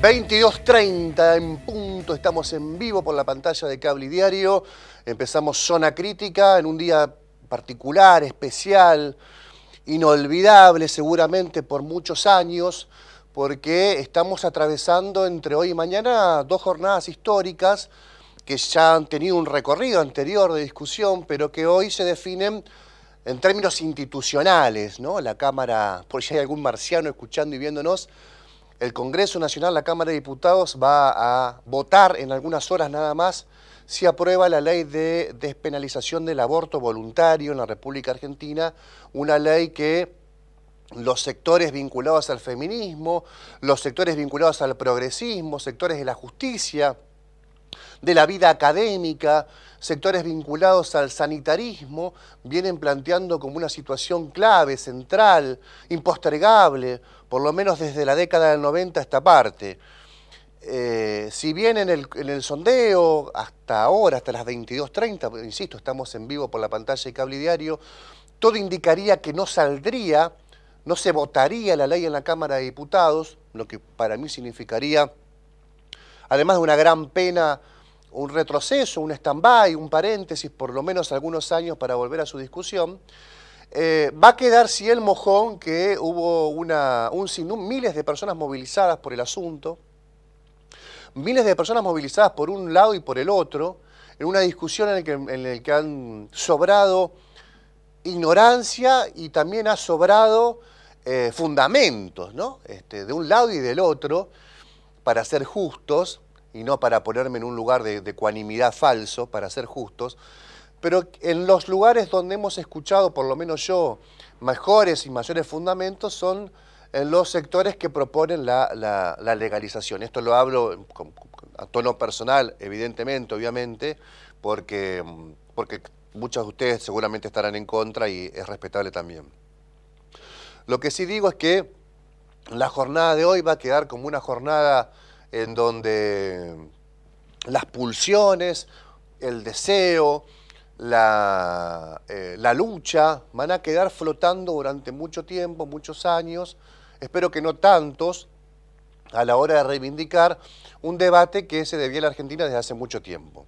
22:30 en punto, estamos en vivo por la pantalla de Cable y Diario. Empezamos Zona Crítica en un día particular, especial, inolvidable seguramente por muchos años, porque estamos atravesando entre hoy y mañana dos jornadas históricas que ya han tenido un recorrido anterior de discusión, pero que hoy se definen en términos institucionales, ¿no? La Cámara, por si hay algún marciano escuchando y viéndonos, el Congreso Nacional, la Cámara de Diputados, va a votar en algunas horas nada más si aprueba la ley de despenalización del aborto voluntario en la República Argentina, una ley que los sectores vinculados al feminismo, los sectores vinculados al progresismo, sectores de la justicia, de la vida académica, sectores vinculados al sanitarismo, vienen planteando como una situación clave, central, impostergable, por lo menos desde la década del 90 a esta parte. Si bien en el sondeo, hasta ahora, hasta las 22:30, insisto, estamos en vivo por la pantalla de Cable y Diario, todo indicaría que no saldría, no se votaría la ley en la Cámara de Diputados, lo que para mí significaría, además de una gran pena, un retroceso, un stand-by, un paréntesis, por lo menos algunos años para volver a su discusión. Va a quedar sí el mojón que hubo miles de personas movilizadas por el asunto, miles de personas movilizadas por un lado y por el otro, en una discusión en el que han sobrado ignorancia y también ha sobrado fundamentos, ¿no? De un lado y del otro, para ser justos, y no para ponerme en un lugar de ecuanimidad falso, para ser justos, pero en los lugares donde hemos escuchado, por lo menos yo, mejores y mayores fundamentos son en los sectores que proponen la legalización. Esto lo hablo a tono personal, evidentemente, obviamente, porque muchos de ustedes seguramente estarán en contra y es respetable también. Lo que sí digo es que la jornada de hoy va a quedar como una jornada en donde las pulsiones, el deseo, la lucha van a quedar flotando durante mucho tiempo, muchos años, espero que no tantos, a la hora de reivindicar un debate que se debía a la Argentina desde hace mucho tiempo.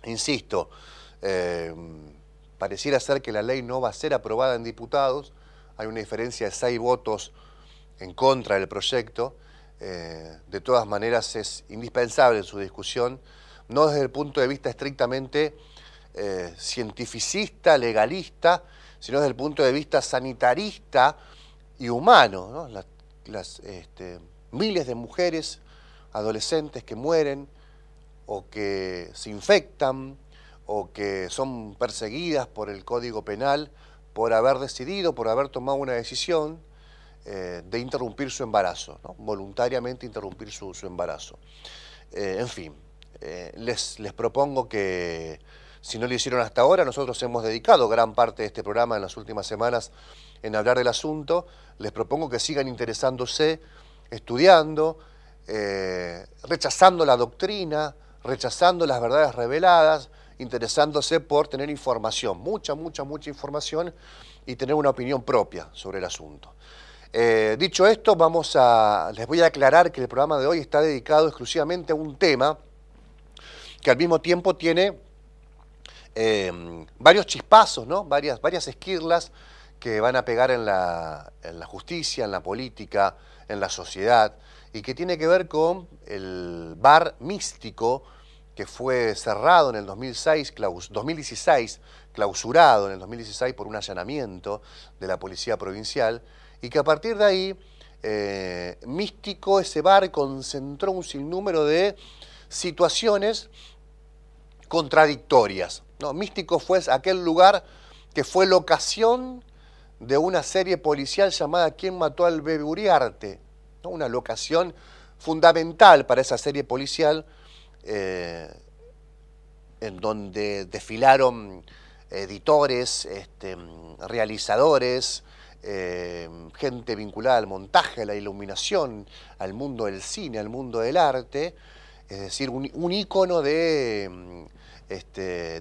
Insisto, pareciera ser que la ley no va a ser aprobada en diputados, hay una diferencia de 6 votos en contra del proyecto. De todas maneras es indispensable su discusión, no desde el punto de vista estrictamente cientificista, legalista, sino desde el punto de vista sanitarista y humano, ¿no? Las miles de mujeres, adolescentes que mueren o que se infectan o que son perseguidas por el Código Penal por haber decidido, por haber tomado una decisión de interrumpir su embarazo, ¿no? Voluntariamente interrumpir su embarazo. En fin, les propongo que, si no lo hicieron hasta ahora, nosotros hemos dedicado gran parte de este programa en las últimas semanas en hablar del asunto, les propongo que sigan interesándose, estudiando, rechazando la doctrina, rechazando las verdades reveladas, interesándose por tener información, mucha información y tener una opinión propia sobre el asunto. Dicho esto, les voy a aclarar que el programa de hoy está dedicado exclusivamente a un tema que al mismo tiempo tiene varios chispazos, ¿no? Varias esquirlas que van a pegar en la justicia, en la política, en la sociedad, y que tiene que ver con el bar místico que fue cerrado en el 2016, clausurado en el 2016 por un allanamiento de la Policía Provincial, y que a partir de ahí, místico, ese bar concentró un sinnúmero de situaciones contradictorias, ¿no? Místico fue aquel lugar que fue locación de una serie policial llamada ¿Quién mató al bebé Uriarte?, ¿no? Una locación fundamental para esa serie policial, en donde desfilaron editores, realizadores, gente vinculada al montaje, a la iluminación, al mundo del cine, al mundo del arte, es decir, un ícono de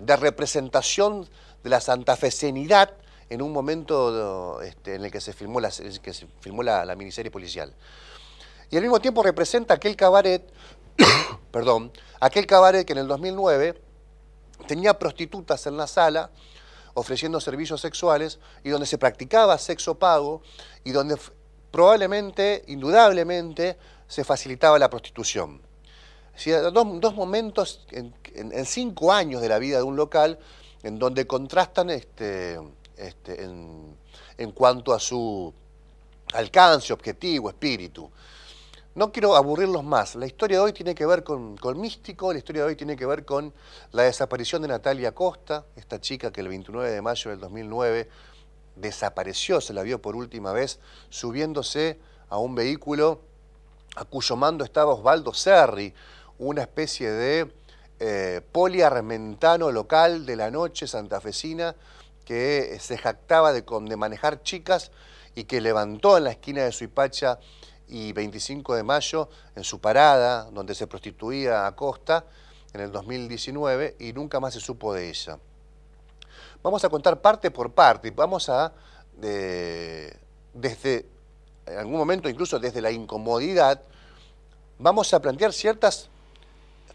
representación de la santafesenidad en un momento en el que se filmó la miniserie policial. y al mismo tiempo representa aquel cabaret, perdón, aquel cabaret que en el 2009 tenía prostitutas en la sala ofreciendo servicios sexuales y donde se practicaba sexo pago y donde probablemente, indudablemente, se facilitaba la prostitución. Sí, dos momentos en 5 años de la vida de un local en donde contrastan en cuanto a su alcance, objetivo, espíritu. No quiero aburrirlos más. La historia de hoy tiene que ver con Místico, la historia de hoy tiene que ver con la desaparición de Natalia Costa, esta chica que el 29 de mayo del 2009 desapareció, se la vio por última vez subiéndose a un vehículo a cuyo mando estaba Osvaldo Cerri, una especie de poliarmentano local de la noche santafesina que se jactaba de manejar chicas y que levantó en la esquina de Suipacha y 25 de mayo en su parada, donde se prostituía a Costa en el 2019 y nunca más se supo de ella. Vamos a contar parte por parte, vamos a, desde en algún momento incluso desde la incomodidad, vamos a plantear ciertas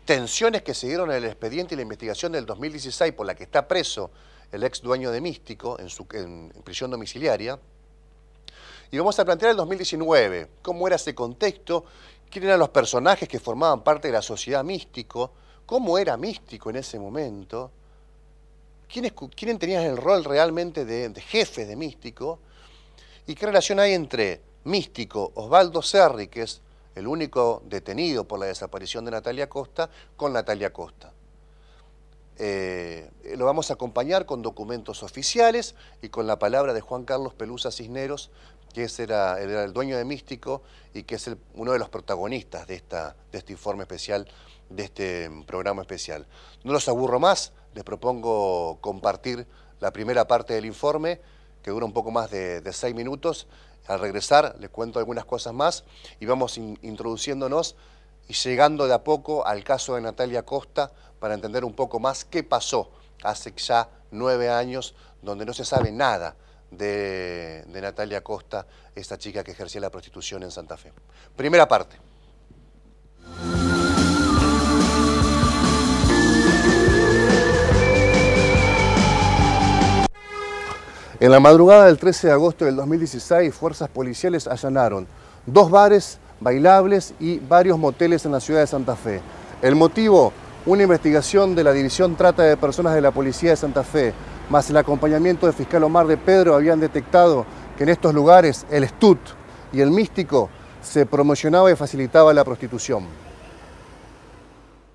tensiones que se dieron en el expediente y la investigación del 2016 por la que está preso el ex dueño de Místico en prisión domiciliaria. Y vamos a plantear el 2019, cómo era ese contexto, quiénes eran los personajes que formaban parte de la sociedad Místico, cómo era Místico en ese momento, quiénes tenían el rol realmente de jefes de Místico, y qué relación hay entre Místico, Osvaldo Cerri, que es el único detenido por la desaparición de Natalia Costa, con Natalia Costa. Lo vamos a acompañar con documentos oficiales y con la palabra de Juan Carlos Pelusa Cisneros, que era el dueño de Místico y que es uno de los protagonistas de este informe especial, de este programa especial. No los aburro más, les propongo compartir la primera parte del informe, que dura un poco más de 6 minutos. Al regresar les cuento algunas cosas más y vamos introduciéndonos y llegando de a poco al caso de Natalia Costa para entender un poco más qué pasó hace ya 9 años, donde no se sabe nada de Natalia Costa, esta chica que ejercía la prostitución en Santa Fe. Primera parte. En la madrugada del 13 de agosto del 2016, fuerzas policiales allanaron 2 bares bailables y varios moteles en la ciudad de Santa Fe. El motivo, una investigación de la División Trata de Personas de la Policía de Santa Fe, más el acompañamiento del fiscal Omar de Pedro, habían detectado que en estos lugares el STUT y el Místico se promocionaba y facilitaba la prostitución.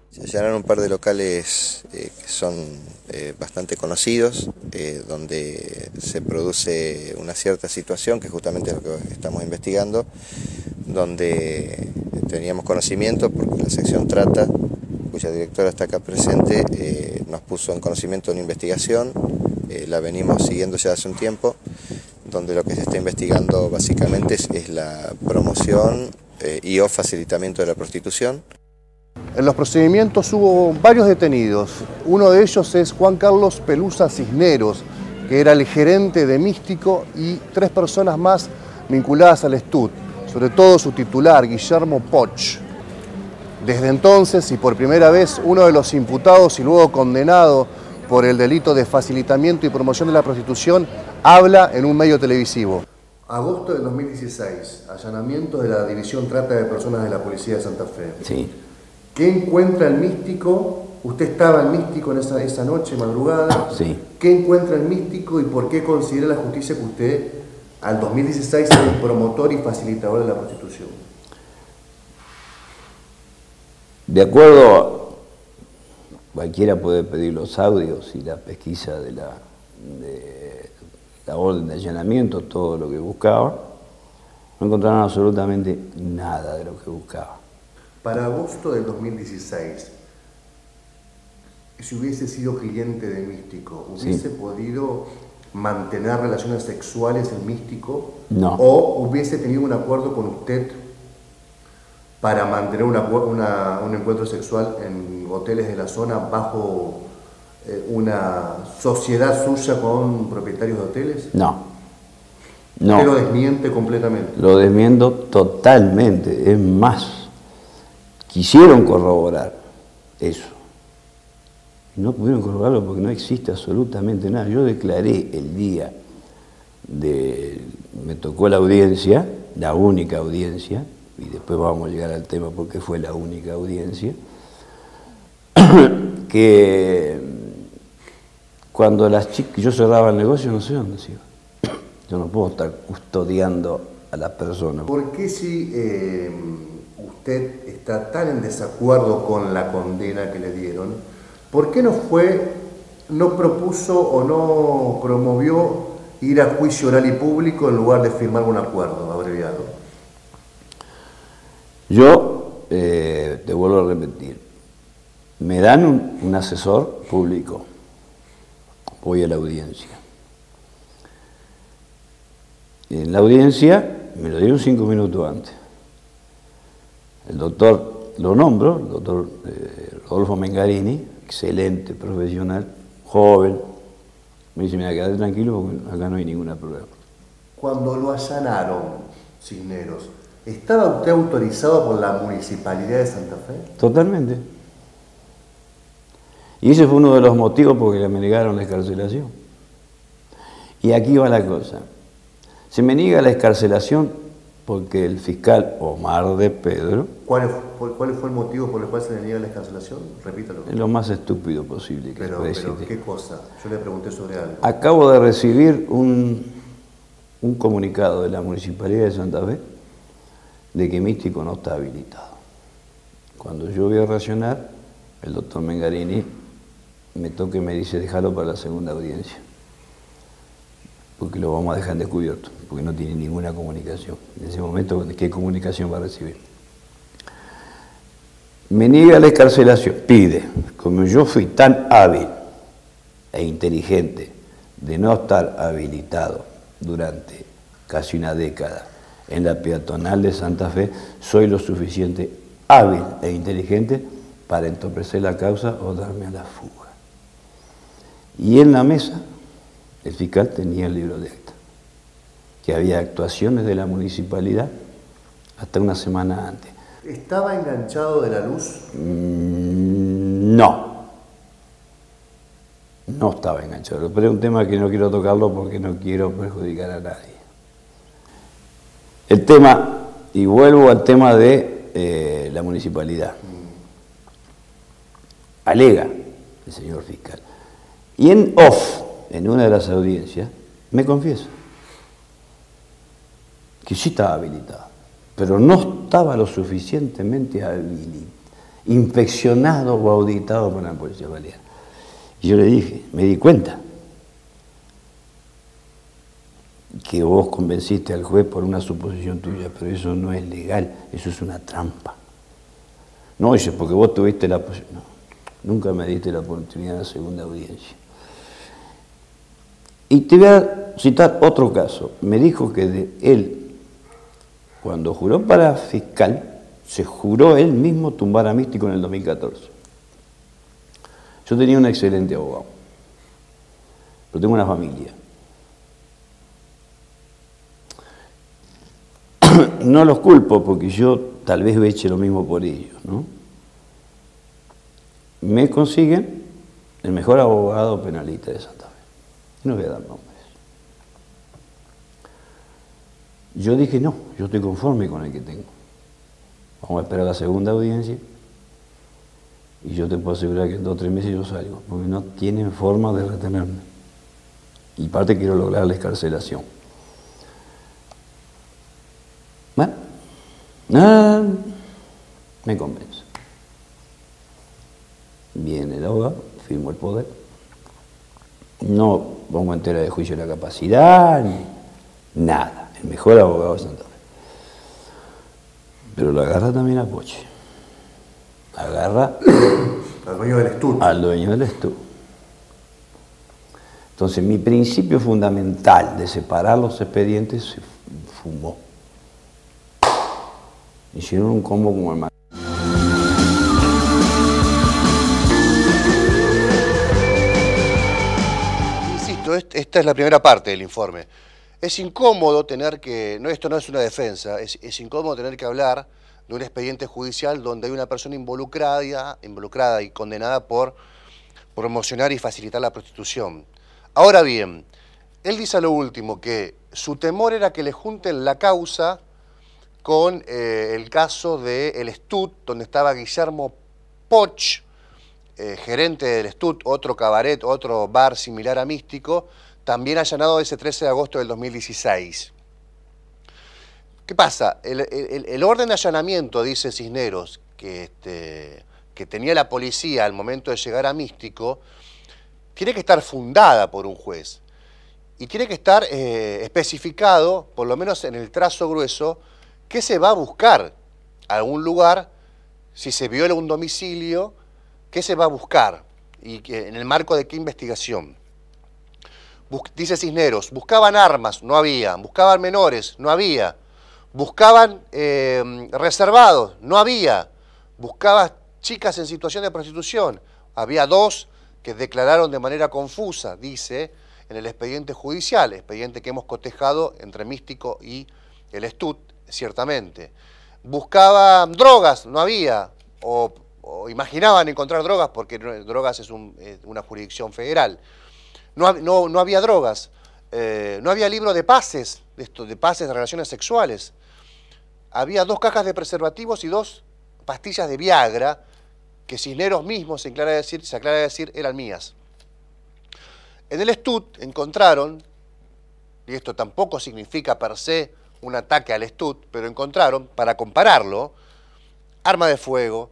Se allanaron un par de locales que son bastante conocidos, donde se produce una cierta situación, que justamente es lo que estamos investigando, donde teníamos conocimiento, porque la sección Trata, cuya directora está acá presente, nos puso en conocimiento de una investigación, la venimos siguiendo ya hace un tiempo, donde lo que se está investigando básicamente es la promoción y o facilitamiento de la prostitución. En los procedimientos hubo varios detenidos. Uno de ellos es Juan Carlos Pelusa Cisneros, que era el gerente de Místico, y 3 personas más vinculadas al STUT, sobre todo su titular, Guillermo Poch. Desde entonces, y por primera vez, uno de los imputados y luego condenado por el delito de facilitamiento y promoción de la prostitución, habla en un medio televisivo. Agosto del 2016, allanamiento de la División Trata de Personas de la Policía de Santa Fe. Sí. ¿Qué encuentra el Místico? Usted estaba en Místico en esa noche, madrugada. Sí. ¿Qué encuentra el Místico y por qué considera la justicia que usted, al 2016, es el promotor y facilitador de la prostitución? De acuerdo, cualquiera puede pedir los audios y la pesquisa de la orden de allanamiento, todo lo que buscaba. No encontraron absolutamente nada de lo que buscaba. Para agosto del 2016, si hubiese sido cliente de Místico, ¿hubiese podido mantener relaciones sexuales en Místico? No. ¿O hubiese tenido un acuerdo con usted para mantener un encuentro sexual en hoteles de la zona bajo una sociedad suya con propietarios de hoteles? No. No. ¿Usted lo desmiente completamente? Lo desmiento totalmente. Es más, quisieron corroborar eso. Y no pudieron corroborarlo porque no existe absolutamente nada. Yo declaré el día me tocó la audiencia, la única audiencia, y después vamos a llegar al tema porque fue la única audiencia, que cuando las chicas, yo cerraba el negocio, no sé dónde se iba. Yo no puedo estar custodiando a las personas. ¿Por qué si usted está tan en desacuerdo con la condena que le dieron, por qué no propuso o no promovió ir a juicio oral y público en lugar de firmar un acuerdo abreviado? Yo, te vuelvo a repetir, me dan un asesor público, voy a la audiencia. En la audiencia me lo dieron 5 minutos antes. El doctor, lo nombro, el doctor Rodolfo Mengarini, excelente profesional, joven. Me dice, mira, quédate tranquilo porque acá no hay ningún problema. Cuando lo allanaron, Cisneros, ¿estaba usted autorizado por la Municipalidad de Santa Fe? Totalmente. Y ese fue uno de los motivos por que me negaron la excarcelación. Y aquí va la cosa. Se me niega la excarcelación porque el fiscal Omar de Pedro... ¿Cuál fue el motivo por el cual se le niega la excarcelación? Repítalo. Es lo más estúpido posible que pero ¿qué cosa? Yo le pregunté sobre algo. Acabo de recibir un comunicado de la Municipalidad de Santa Fe de que Místico no está habilitado. Cuando yo voy a reaccionar, el doctor Mengarini me toca y me dice, déjalo para la segunda audiencia, porque lo vamos a dejar descubierto, porque no tiene ninguna comunicación. En ese momento, ¿qué comunicación va a recibir? Me niega la excarcelación, pide, como yo fui tan hábil e inteligente de no estar habilitado durante casi una década en la peatonal de Santa Fe, soy lo suficiente hábil e inteligente para entorpecer la causa o darme a la fuga. Y en la mesa, el fiscal tenía el libro de acta, que había actuaciones de la municipalidad hasta una semana antes. ¿Estaba enganchado de la luz? No. No estaba enganchado, pero es un tema que no quiero tocarlo porque no quiero perjudicar a nadie. El tema, y vuelvo al tema de la municipalidad. Alega el señor fiscal. Y en off, en una de las audiencias, me confiesa que sí estaba habilitado, pero no estaba lo suficientemente inspeccionado o auditado por la Policía Balear. Y yo le dije, me di cuenta que vos convenciste al juez por una suposición tuya, pero eso no es legal, eso es una trampa. No, dice, porque vos tuviste la posibilidad. No, nunca me diste la oportunidad de la segunda audiencia. Y te voy a citar otro caso. Me dijo que él, cuando juró para fiscal, se juró él mismo tumbar a Místico en el 2014. Yo tenía un excelente abogado, pero tengo una familia. No los culpo porque yo tal vez he hecho lo mismo por ellos, ¿no? Me consiguen el mejor abogado penalista de Santa Fe. No voy a dar nombres. Yo dije, no, yo estoy conforme con el que tengo. Vamos a esperar la segunda audiencia y yo te puedo asegurar que en 2 o 3 meses yo salgo, porque no tienen forma de retenerme. Y aparte quiero lograr la excarcelación. Bueno, me convence. Viene el abogado, firmo el poder. No pongo entera de juicio la capacidad, ni nada. El mejor abogado de Santa Fe. Pero lo agarra también a Poche. Agarra al dueño del estudio. Al dueño del estudio. Entonces, mi principio fundamental de separar los expedientes se fumó. Hicieron un combo como el más. Insisto, esta es la primera parte del informe. Es incómodo tener que, no, esto no es una defensa, es incómodo tener que hablar de un expediente judicial donde hay una persona involucrada y condenada por promocionar y facilitar la prostitución. Ahora bien, él dice a lo último que su temor era que le junten la causa con el caso del Stud, donde estaba Guillermo Poch, gerente del Stud, otro cabaret, otro bar similar a Místico, también allanado ese 13 de agosto del 2016. ¿Qué pasa? El orden de allanamiento, dice Cisneros, que tenía la policía al momento de llegar a Místico, tiene que estar fundada por un juez. Y tiene que estar especificado, por lo menos en el trazo grueso, qué se va a buscar a algún lugar, si se viola un domicilio, qué se va a buscar y en el marco de qué investigación. Dice Cisneros, buscaban armas, no había, buscaban menores, no había, buscaban reservados, no había, buscaban chicas en situación de prostitución, había 2 que declararon de manera confusa, dice, en el expediente judicial, expediente que hemos cotejado entre Místico y el Stud, ciertamente. Buscaban drogas, no había, o imaginaban encontrar drogas, porque drogas es una jurisdicción federal. No había drogas, no había libro de pases, de pases de relaciones sexuales. Había 2 cajas de preservativos y 2 pastillas de Viagra, que Cisneros mismo se aclara a decir eran mías. En el Stud encontraron, y esto tampoco significa per se un ataque al Stud, pero encontraron, para compararlo, arma de fuego,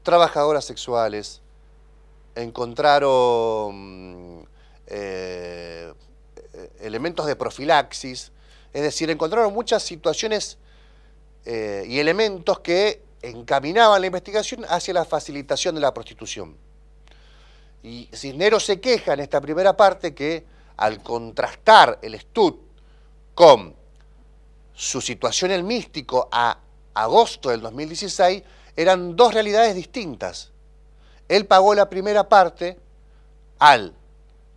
trabajadoras sexuales, encontraron elementos de profilaxis, es decir, encontraron muchas situaciones y elementos que encaminaban la investigación hacia la facilitación de la prostitución. Y Cisneros se queja en esta primera parte que al contrastar el Stud con su situación en Místico a agosto del 2016, eran 2 realidades distintas. Él pagó la primera parte al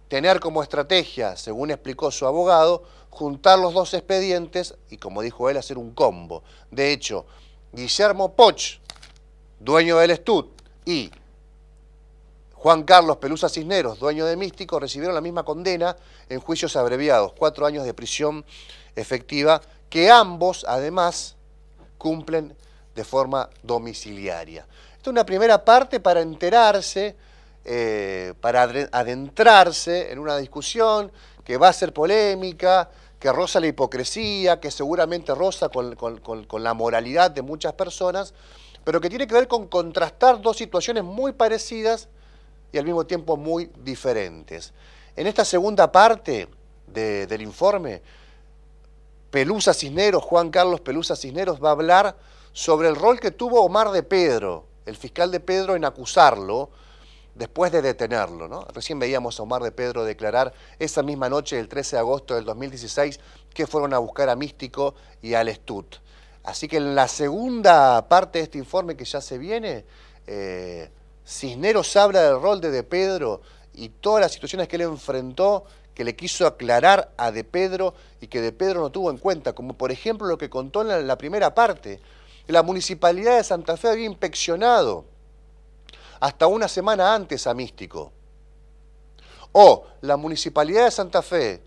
tener como estrategia, según explicó su abogado, juntar los 2 expedientes y, como dijo él, hacer un combo. De hecho, Guillermo Poch, dueño del Stud, y Juan Carlos Pelusa Cisneros, dueño de Místico, recibieron la misma condena en juicios abreviados, 4 años de prisión efectiva, que ambos, además, cumplen de forma domiciliaria. Esta es una primera parte para enterarse, para adentrarse en una discusión que va a ser polémica, que roza la hipocresía, que seguramente roza con la moralidad de muchas personas, pero que tiene que ver con contrastar 2 situaciones muy parecidas y al mismo tiempo muy diferentes. En esta segunda parte del informe, Pelusa Cisneros, Juan Carlos Pelusa Cisneros, va a hablar sobre el rol que tuvo Omar de Pedro, el fiscal de Pedro, en acusarlo después de detenerlo, ¿no? Recién veíamos a Omar de Pedro declarar esa misma noche del 13 de agosto del 2016 que fueron a buscar a Místico y al Stud. Así que en la segunda parte de este informe que ya se viene, Cisneros habla del rol de Pedro y todas las situaciones que él enfrentó, que le quiso aclarar a De Pedro y que De Pedro no tuvo en cuenta, como por ejemplo lo que contó en la primera parte. La Municipalidad de Santa Fe había inspeccionado hasta una semana antes a Místico. O la Municipalidad de Santa Fe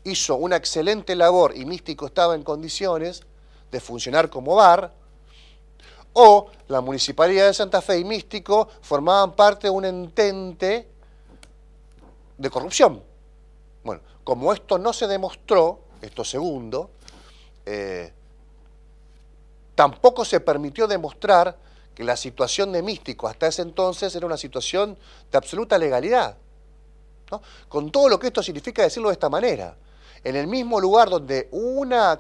hizo una excelente labor y Místico estaba en condiciones de funcionar como bar, o la Municipalidad de Santa Fe y Místico formaban parte de un entente de corrupción. Bueno, como esto no se demostró, esto segundo, tampoco se permitió demostrar que la situación de Místico hasta ese entonces era una situación de absoluta legalidad, ¿no? Con todo lo que esto significa decirlo de esta manera. En el mismo lugar donde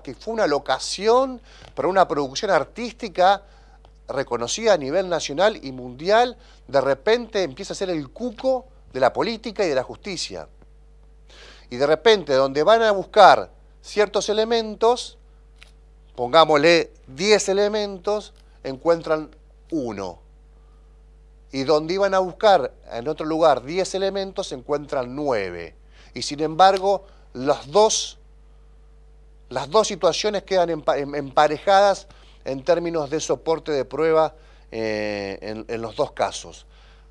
que fue una locación para una producción artística reconocida a nivel nacional y mundial, de repente empieza a ser el cuco de la política y de la justicia. Y de repente, donde van a buscar ciertos elementos, pongámosle 10 elementos, encuentran 1. Y donde iban a buscar en otro lugar 10 elementos, encuentran 9. Y sin embargo, los 2 Las dos situaciones quedan emparejadas en términos de soporte de prueba en los dos casos.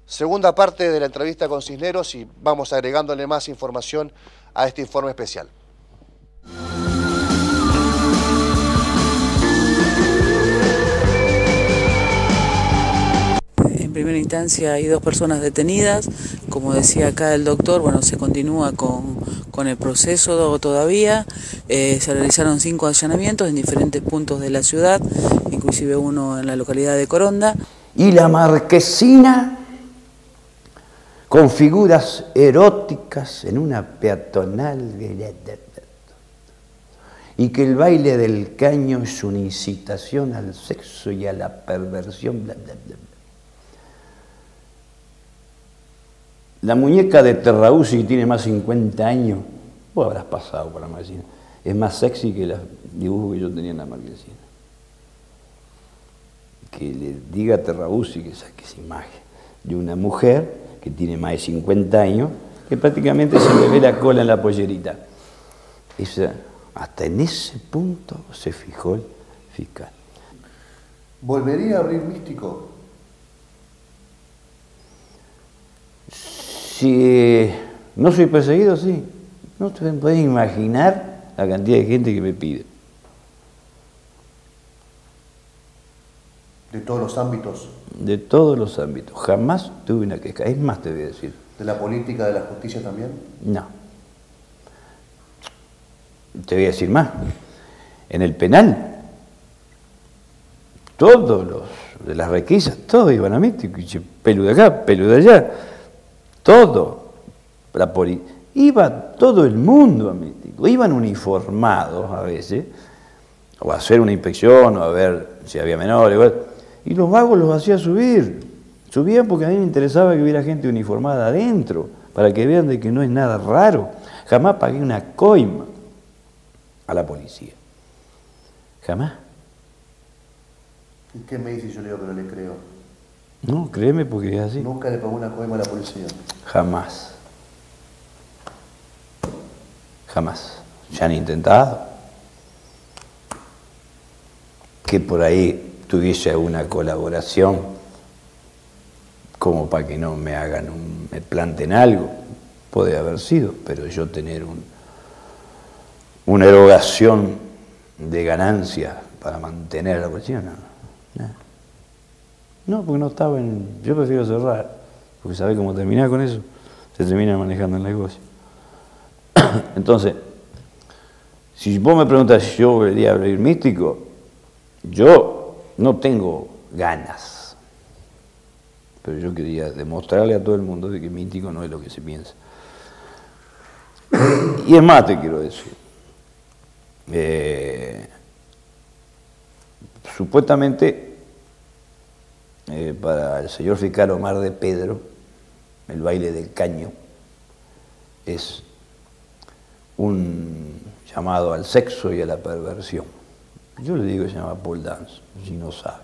Segunda parte de la entrevista con Cisneros y vamos agregándole más información a este informe especial. En primera instancia hay 2 personas detenidas, como decía acá el doctor, bueno, se continúa con el proceso todavía, se realizaron 5 allanamientos en diferentes puntos de la ciudad, inclusive uno en la localidad de Coronda. Y la marquesina con figuras eróticas en una peatonal, y que el baile del caño es una incitación al sexo y a la perversión, bla, bla, bla. La muñeca de Terrauzzi, que tiene más de 50 años, vos habrás pasado por la marquesina, es más sexy que los dibujos que yo tenía en la marquesina. Que le diga a Terrauzzi que saque esa imagen de una mujer que tiene más de 50 años, que prácticamente se le ve la cola en la pollerita. Hasta en ese punto se fijó el fiscal. ¿Volvería a abrir Místico? Si no soy perseguido, sí. No te podés imaginar la cantidad de gente que me pide. ¿De todos los ámbitos? De todos los ámbitos. Jamás tuve una queja. Es más, te voy a decir. ¿De la política, de la justicia también? No. Te voy a decir más. En el penal, todos los de las requisas, todos iban a Místico. Pelu de acá, pelu de allá. Todo. Iba todo el mundo a Místico. Iban uniformados a veces, o a hacer una inspección, o a ver si había menores. Y los vagos los hacía subir. Subían porque a mí me interesaba que hubiera gente uniformada adentro, para que vean de que no es nada raro. Jamás pagué una coima a la policía. Jamás. ¿Y qué me dice? Yo le digo que no le creo. No, créeme porque es así. ¿Nunca le pagó una coima a la policía? Jamás. Jamás. Ya han intentado. Que por ahí tuviese una colaboración como para que no me hagan me planten algo. Puede haber sido, pero yo tener una erogación de ganancia para mantener a la policía, no. No, porque no estaba en... Yo prefiero cerrar, porque ¿sabés cómo terminar con eso? Se termina manejando el negocio. Entonces, si vos me preguntas si yo volvería a abrir Místico, yo no tengo ganas. Pero yo quería demostrarle a todo el mundo de que Místico no es lo que se piensa. Y es más, te quiero decir. Supuestamente... para el señor fiscal Omar de Pedro, el baile del caño es un llamado al sexo y a la perversión. Yo le digo que se llama pole dance, si no sabe.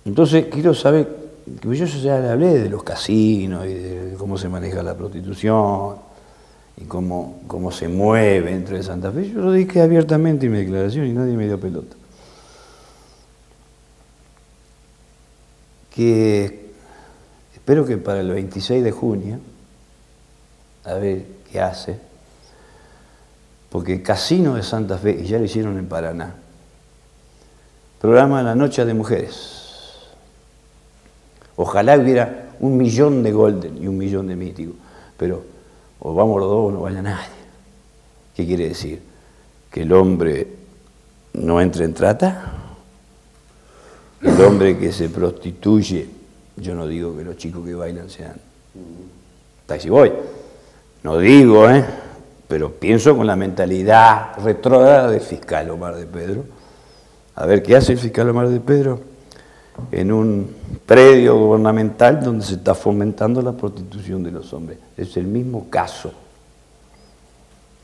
Entonces quiero saber, que yo ya le hablé de los casinos y de cómo se maneja la prostitución y cómo se mueve dentro de Santa Fe. Yo lo dije abiertamente en mi declaración y nadie me dio pelota. Que espero que para el 26 de junio, a ver qué hace, porque el Casino de Santa Fe, y ya lo hicieron en Paraná, programa la Noche de Mujeres. Ojalá hubiera 1 millón de Golden y 1 millón de Místico, pero o vamos los dos o no vaya nadie. ¿Qué quiere decir? ¿Que el hombre no entre en trata? El hombre que se prostituye, yo no digo que los chicos que bailan sean taxi boy, no digo, pero pienso con la mentalidad retrógrada del fiscal Omar de Pedro. A ver qué hace el fiscal Omar de Pedro en un predio gubernamental donde se está fomentando la prostitución de los hombres. Es el mismo caso.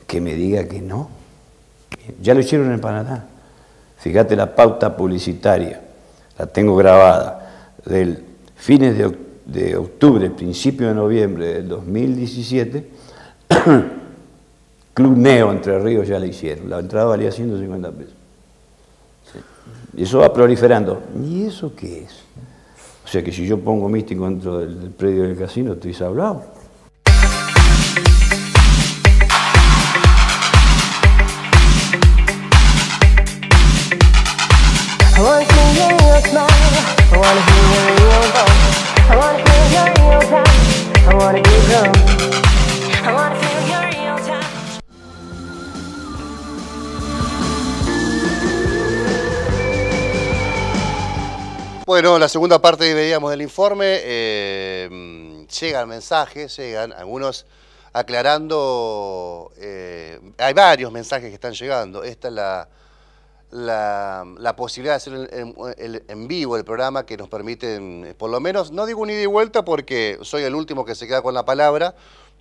Que me diga que no. Ya lo hicieron en Panamá. Fíjate la pauta publicitaria. La tengo grabada, del fines de octubre, principio de noviembre del 2017, Club Neo Entre Ríos ya la hicieron, la entrada valía 150 pesos. Sí. Y eso va proliferando. ¿Y eso qué es? O sea que si yo pongo místico dentro del predio del casino, estoy sablado. Bueno, la segunda parte que veíamos del informe, llegan mensajes, llegan algunos aclarando, hay varios mensajes que están llegando. Esta es la posibilidad de hacer en vivo el programa que nos permite, por lo menos, no digo un ida y vuelta porque soy el último que se queda con la palabra,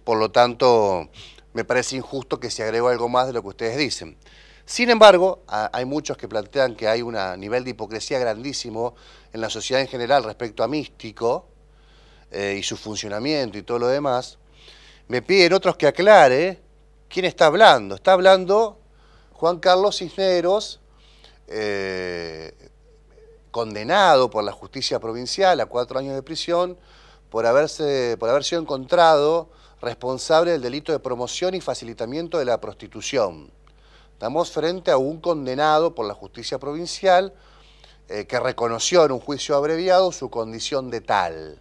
por lo tanto me parece injusto que se agregó algo más de lo que ustedes dicen. Sin embargo, hay muchos que plantean que hay un nivel de hipocresía grandísimo en la sociedad en general respecto a Místico y su funcionamiento y todo lo demás. Me piden otros que aclare quién está hablando. Está hablando Juan Carlos Cisneros, condenado por la justicia provincial a 4 años de prisión por haber sido encontrado responsable del delito de promoción y facilitamiento de la prostitución. Estamos frente a un condenado por la justicia provincial que reconoció en un juicio abreviado su condición de tal.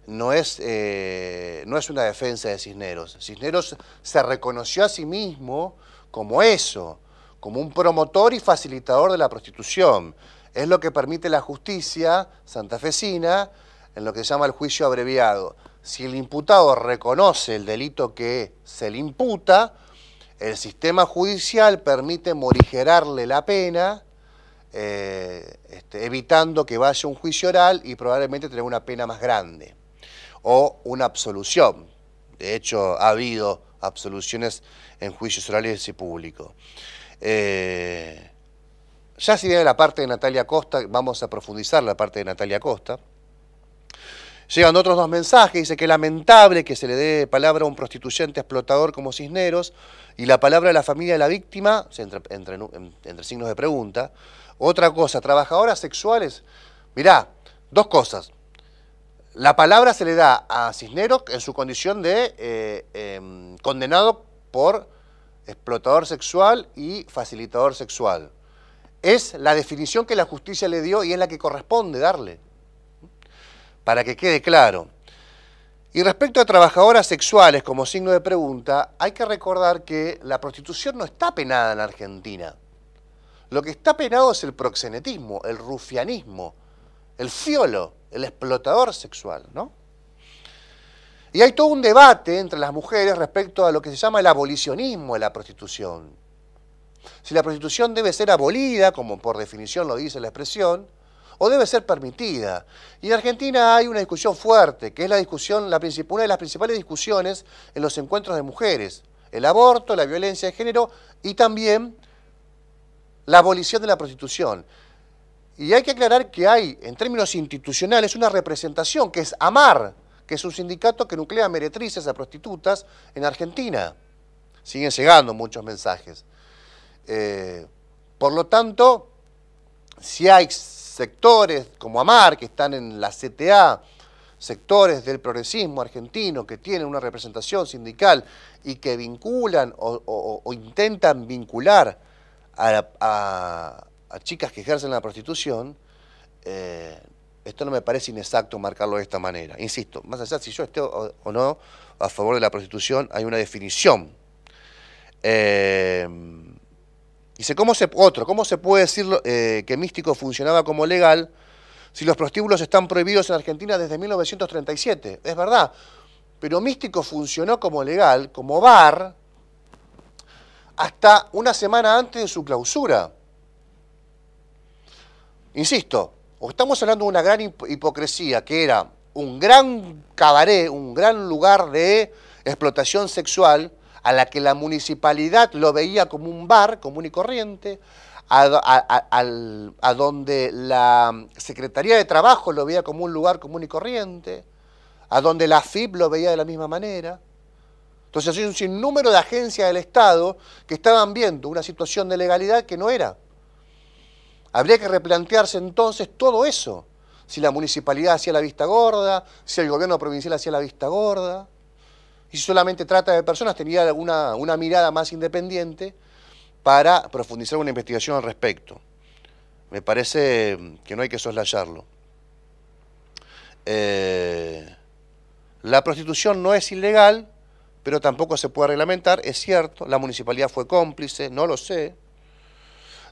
No es una defensa de Cisneros. Cisneros se reconoció a sí mismo como eso, como un promotor y facilitador de la prostitución. Es lo que permite la justicia santafesina en lo que se llama el juicio abreviado. Si el imputado reconoce el delito que se le imputa, el sistema judicial permite morigerarle la pena, evitando que vaya a un juicio oral y probablemente tener una pena más grande o una absolución. De hecho, ha habido absoluciones en juicios orales y públicos. Ya si viene la parte de Natalia Costa, vamos a profundizar la parte de Natalia Costa. Llegan otros 2 mensajes, dice que es lamentable que se le dé palabra a un prostituyente explotador como Cisneros y la palabra de la familia de la víctima, entre signos de pregunta. Otra cosa, trabajadoras sexuales, mirá, 2 cosas. La palabra se le da a Cisneros en su condición de condenado por explotador sexual y facilitador sexual. Es la definición que la justicia le dio y es la que corresponde darle, para que quede claro. Y respecto a trabajadoras sexuales como signo de pregunta, hay que recordar que la prostitución no está penada en Argentina. Lo que está penado es el proxenetismo, el rufianismo, el fiolo, el explotador sexual, ¿no? Y hay todo un debate entre las mujeres respecto a lo que se llama el abolicionismo de la prostitución. Si la prostitución debe ser abolida, como por definición lo dice la expresión, o debe ser permitida. Y en Argentina hay una discusión fuerte, que es una de las principales discusiones en los encuentros de mujeres. El aborto, la violencia de género y también la abolición de la prostitución. Y hay que aclarar que hay, en términos institucionales, una representación, que es AMAR, que es un sindicato que nuclea meretrices a prostitutas en Argentina. Siguen llegando muchos mensajes. Por lo tanto, si hay sectores como AMAR, que están en la CTA, sectores del progresismo argentino que tienen una representación sindical y que vinculan o intentan vincular a chicas que ejercen la prostitución, esto no me parece inexacto marcarlo de esta manera. Insisto, más allá si yo esté o no a favor de la prostitución, hay una definición. Dice, ¿cómo se puede decir que Místico funcionaba como legal si los prostíbulos están prohibidos en Argentina desde 1937? Es verdad, pero Místico funcionó como legal, como bar, hasta una semana antes de su clausura. Insisto, o estamos hablando de una gran hipocresía, que era un gran cabaret, un gran lugar de explotación sexual, a la que la municipalidad lo veía como un bar común y corriente, a donde la Secretaría de Trabajo lo veía como un lugar común y corriente, a donde la AFIP lo veía de la misma manera. Entonces hay un sinnúmero de agencias del Estado que estaban viendo una situación de legalidad que no era. Habría que replantearse entonces todo eso. Si la municipalidad hacía la vista gorda, si el gobierno provincial hacía la vista gorda. Y si solamente trata de personas, tenía una mirada más independiente para profundizar una investigación al respecto. Me parece que no hay que soslayarlo. La prostitución no es ilegal, pero tampoco se puede reglamentar, es cierto. La municipalidad fue cómplice, no lo sé.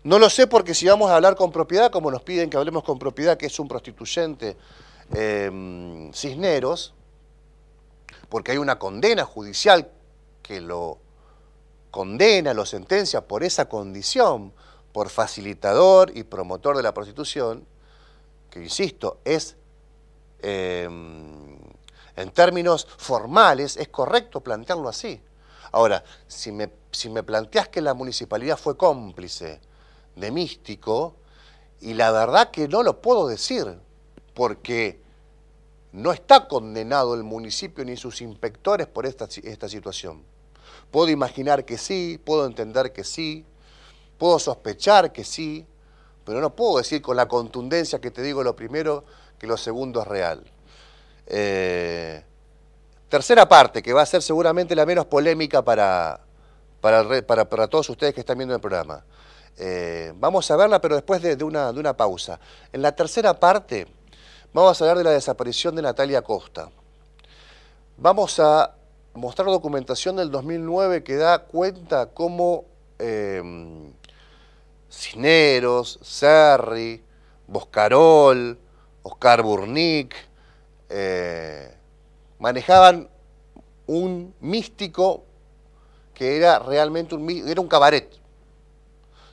No lo sé porque si vamos a hablar con propiedad, como nos piden que hablemos con propiedad, que es un prostituyente Cisneros, porque hay una condena judicial que lo condena, lo sentencia por esa condición, por facilitador y promotor de la prostitución, que insisto, es, en términos formales, es correcto plantearlo así. Ahora, si me planteás que la municipalidad fue cómplice de Místico, y la verdad que no lo puedo decir, porque no está condenado el municipio ni sus inspectores por esta situación. Puedo imaginar que sí, puedo entender que sí, puedo sospechar que sí, pero no puedo decir con la contundencia que te digo lo primero que lo segundo es real. Tercera parte, que va a ser seguramente la menos polémica para todos ustedes que están viendo el programa. Vamos a verla, pero después de una pausa. En la tercera parte vamos a hablar de la desaparición de Natalia Costa. Vamos a mostrar documentación del 2009 que da cuenta cómo Cisneros, Serri, Boscarol, Oscar Burnick manejaban un místico que era realmente un cabaret,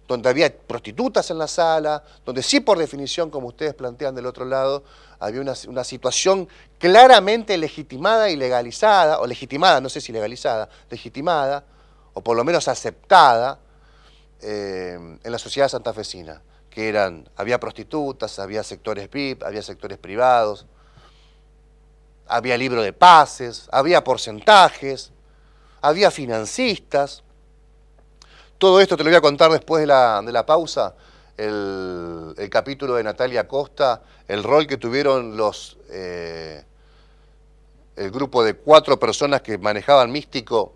donde había prostitutas en la sala, donde sí por definición, como ustedes plantean del otro lado, había una situación claramente legitimada y legalizada, o legitimada, no sé si legalizada, legitimada, o por lo menos aceptada en la sociedad santafesina, que había prostitutas, había sectores VIP, había sectores privados, había libro de pases, había porcentajes, había financistas. Todo esto te lo voy a contar después de la pausa, el capítulo de Natalia Costa, el rol que tuvieron el grupo de 4 personas que manejaban Místico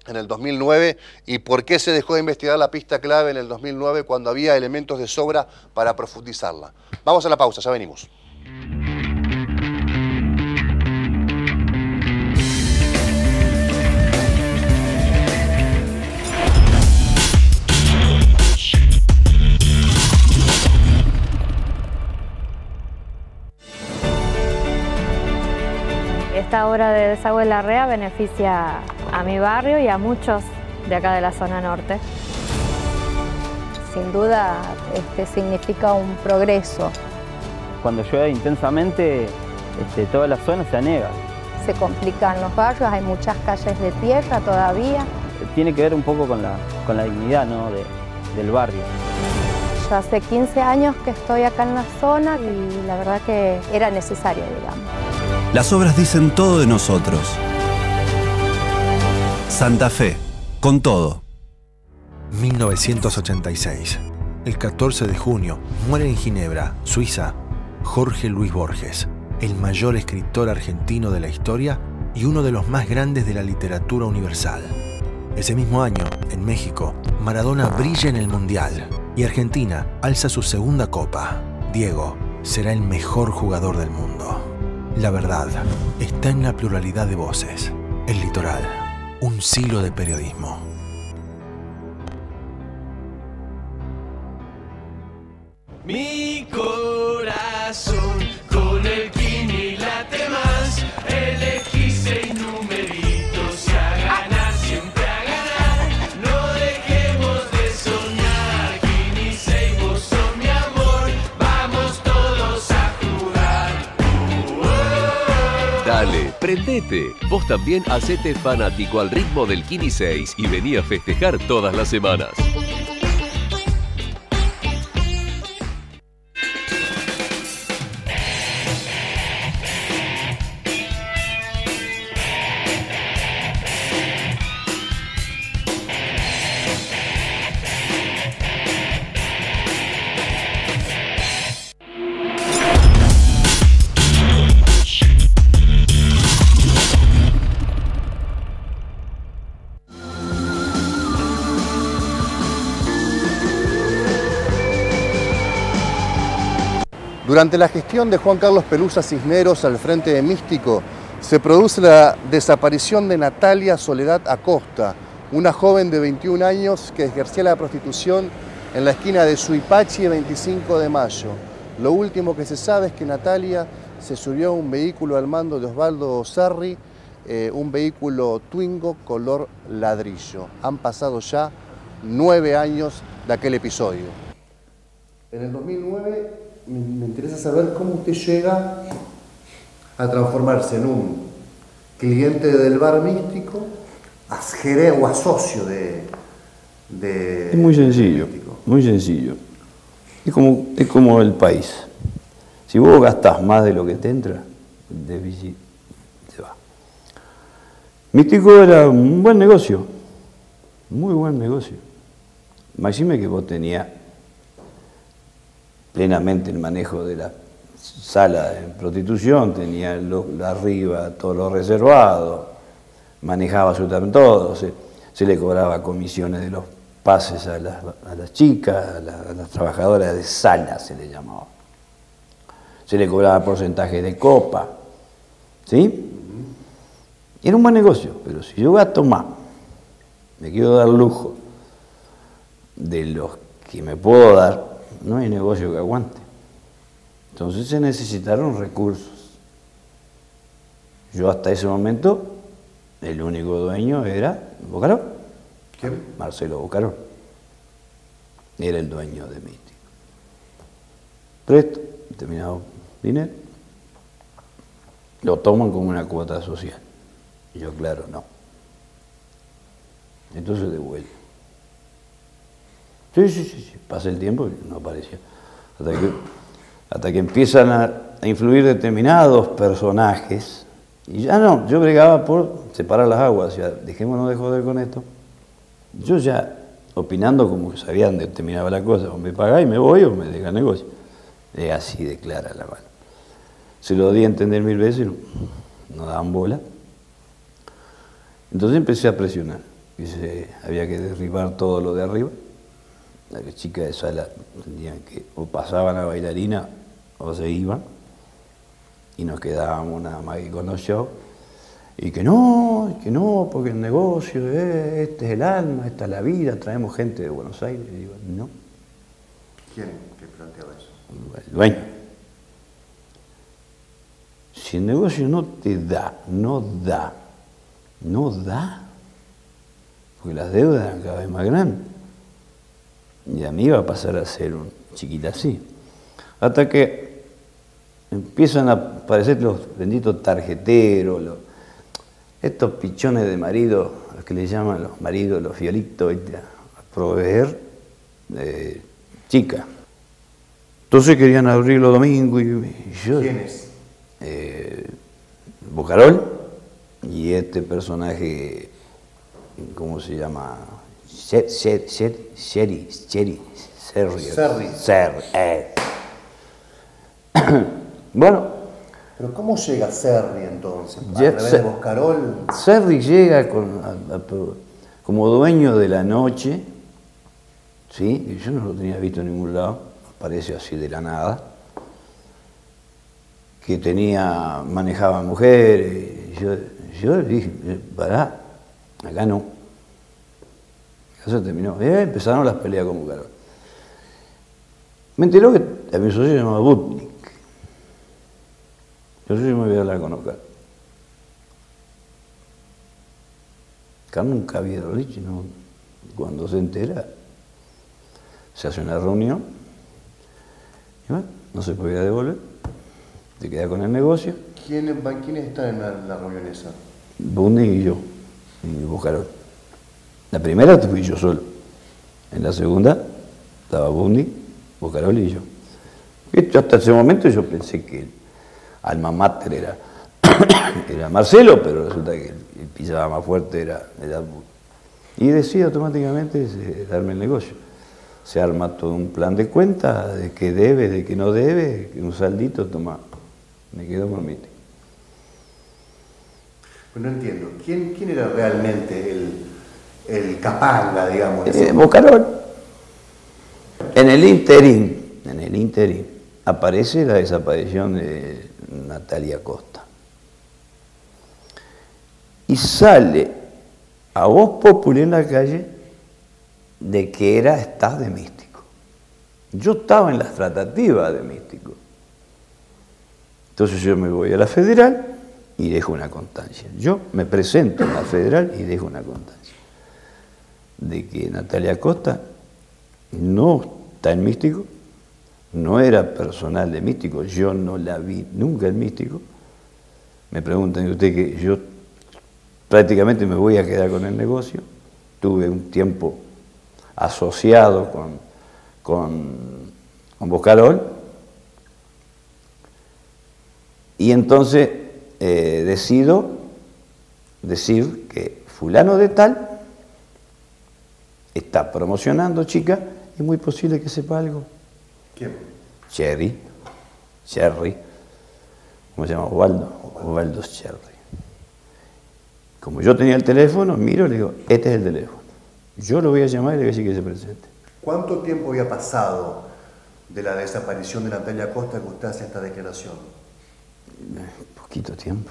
en el 2009 y por qué se dejó de investigar la pista clave en el 2009 cuando había elementos de sobra para profundizarla. Vamos a la pausa, ya venimos. Esta obra de desagüe Larrea beneficia a mi barrio y a muchos de acá de la zona norte. Sin duda significa un progreso. Cuando llueve intensamente, toda la zona se anega. Se complican los barrios, hay muchas calles de tierra todavía. Tiene que ver un poco con la dignidad, ¿no? del barrio. Yo hace 15 años que estoy acá en la zona y la verdad que era necesario, digamos. Las obras dicen todo de nosotros. Santa Fe, con todo. 1986. El 14 de junio muere en Ginebra, Suiza, Jorge Luis Borges, el mayor escritor argentino de la historia y uno de los más grandes de la literatura universal. Ese mismo año, en México, Maradona brilla en el Mundial y Argentina alza su segunda copa. Diego será el mejor jugador del mundo. La verdad está en la pluralidad de voces. El Litoral, un siglo de periodismo. Mi corazón con el Kini late más. Elegí 6 numeritos y a ganar, siempre a ganar. No dejemos de soñar. Kini 6, vos sos mi amor. Vamos todos a jugar. Dale, prendete. Vos también hacete fanático al ritmo del Kini 6 y vení a festejar todas las semanas. Durante la gestión de Juan Carlos Pelusa Cisneros al frente de Místico, se produce la desaparición de Natalia Soledad Acosta, una joven de 21 años que ejercía la prostitución en la esquina de Suipachi y 25 de Mayo. Lo último que se sabe es que Natalia se subió a un vehículo al mando de Osvaldo Sarri, un vehículo Twingo color ladrillo. Han pasado ya 9 años de aquel episodio. En el 2009 me interesa saber cómo usted llega a transformarse en un cliente del bar Místico, a gerente o a socio de es muy sencillo, muy sencillo. Es como el país. Si vos gastás más de lo que te entra, el déficit se va. Místico era un buen negocio, muy buen negocio. Máxime que vos tenías plenamente el manejo de la sala de prostitución, tenía arriba todo lo reservado, manejaba absolutamente todo, se le cobraba comisiones de los pases a las chicas, a las trabajadoras de sala se le llamaba. Se le cobraba porcentaje de copa, ¿sí? Era un buen negocio, pero si yo gasto más, me quiero dar lujo de los que me puedo dar, no hay negocio que aguante. Entonces se necesitaron recursos. Yo hasta ese momento, el único dueño era Bocaró. ¿Quién? Marcelo Bocaró. Era el dueño de Místico. Presto, determinado dinero, lo toman como una cuota social. Y yo, claro, no. Entonces devuelvo. Sí. Pasa el tiempo y no apareció. Hasta que empiezan a influir determinados personajes. Y ya no, yo bregaba por separar las aguas. Ya, dejémonos de joder con esto. Yo ya, opinando como que sabían dónde terminaba la cosa, o me pagás y me voy o me deja el negocio. Es así de clara la mano. Se lo di a entender 1000 veces y no daban bola. Entonces empecé a presionar. Había que derribar todo lo de arriba. Las chicas de sala tenían que o pasaban a bailarina o se iban. Y nos quedábamos nada más que con los shows. Y que no, porque el negocio, este es el alma, esta es la vida, traemos gente de Buenos Aires. Y digo, no. ¿Quién que planteaba eso? El dueño. Si el negocio no te da, porque las deudas eran cada vez más grandes. Y a mí iba a pasar a ser un chiquita así. Hasta que empiezan a aparecer los benditos tarjeteros, estos pichones de marido, los que le llaman los maridos, los fiolitos, a proveer chicas. Entonces querían abrir los domingos y yo... ¿Quiénes? Bocarol y este personaje, ¿cómo se llama? Serri. Bueno. ¿Pero cómo llega Serri entonces? ¿A través de Bocarol? Serri llega como dueño de la noche, ¿sí? Y yo no lo tenía visto en ningún lado, aparece así de la nada, que manejaba mujeres. Yo dije, pará, acá no. Acá se terminó. Empezaron las peleas con Bocarol. Me enteró que a mi socio se llamaba Butnik. Yo me voy a hablar con Oscar. Oscar nunca había dicho, ¿no? Cuando se entera, se hace una reunión, y bueno, no se podía devolver, se queda con el negocio. ¿Quiénes están en la reunión esa? Butnik y yo, y Bocarol. La primera fui yo solo, en la segunda estaba Butnik, Bocarol y yo. Y hasta ese momento yo pensé que alma mater era Marcelo, pero resulta que el pisaba más fuerte era Butnik. Y decide automáticamente darme el negocio. Se arma todo un plan de cuenta, de qué debe, de qué no debe, un saldito, toma, me quedo con Místico. Pues no entiendo, ¿quién era realmente el capanga, digamos? Bocarol. En el interín, aparece la desaparición de Natalia Costa. Y sale a voz popular en la calle de que era staff de Místico. Yo estaba en las tratativas de Místico. Entonces yo me voy a la Federal y dejo una constancia. Yo me presento en la Federal y dejo una constancia de que Natalia Costa no está en Místico, no era personal de Místico, yo no la vi nunca en Místico. Me preguntan usted que yo prácticamente me voy a quedar con el negocio. Tuve un tiempo asociado con Boscarol, y entonces decido decir que fulano de tal está promocionando chica, y es muy posible que sepa algo. ¿Quién? Cherry, ¿cómo se llama? Osvaldo Cherry. Como yo tenía el teléfono, miro y le digo, este es el teléfono. Yo lo voy a llamar y le voy a decir que se presente. ¿Cuánto tiempo había pasado de la desaparición de Natalia Costa que usted hace esta declaración? Poquito tiempo.